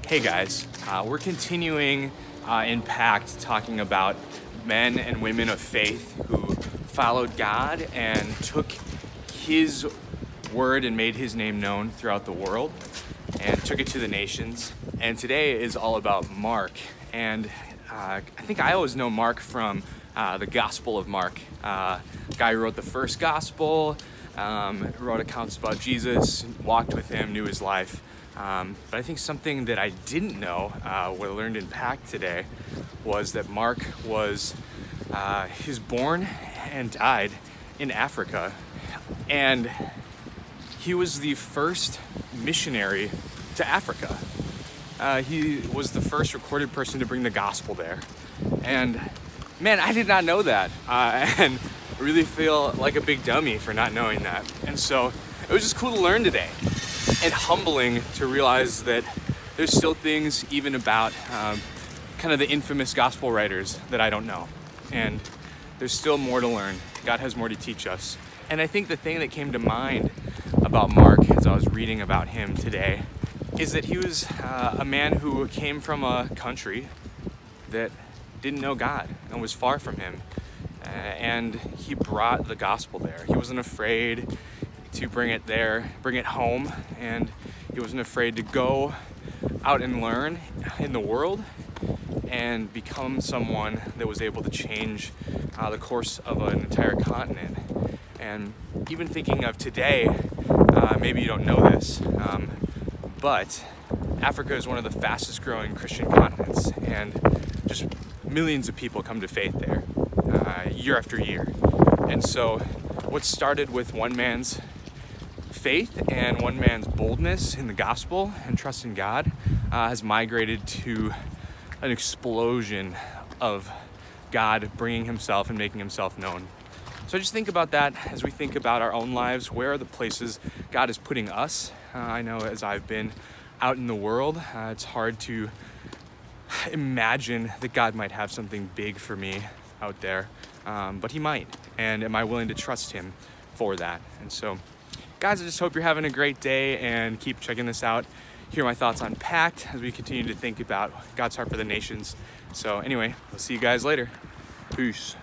Hey guys, we're continuing in Pact talking about men and women of faith who followed God and took His word and made His name known throughout the world and took it to the nations. And today is all about Mark. And I think I always know Mark from the Gospel of Mark. Guy who wrote the first Gospel, wrote accounts about Jesus, walked with Him, knew His life. But I think something that I didn't know, what I learned in Pact today, was that Mark was born and died in Africa, and he was the first missionary to Africa. He was the first recorded person to bring the gospel there, and man, I did not know that, and I really feel like a big dummy for not knowing that. And so it was just cool to learn today. And humbling to realize that there's still things even about kind of the infamous gospel writers that I don't know. And there's still more to learn. God has more to teach us. And I think the thing that came to mind about Mark as I was reading about him today is that he was a man who came from a country that didn't know God and was far from Him. And he brought the gospel there. He wasn't afraid to bring it there, bring it home, and he wasn't afraid to go out and learn in the world and become someone that was able to change the course of an entire continent. And even thinking of today, maybe you don't know this, but Africa is one of the fastest growing Christian continents, and just millions of people come to faith there year after year. And so what started with one man's faith and one man's boldness in the gospel and trust in God has migrated to an explosion of God bringing Himself and making Himself known. So just think about that as we think about our own lives. Where are the places God is putting us? I know as I've been out in the world, it's hard to imagine that God might have something big for me out there, but He might. And am I willing to trust Him for that? And so guys, I just hope you're having a great day and keep checking this out. Hear my thoughts on Pact as we continue to think about God's heart for the nations. So anyway, we'll see you guys later. Peace.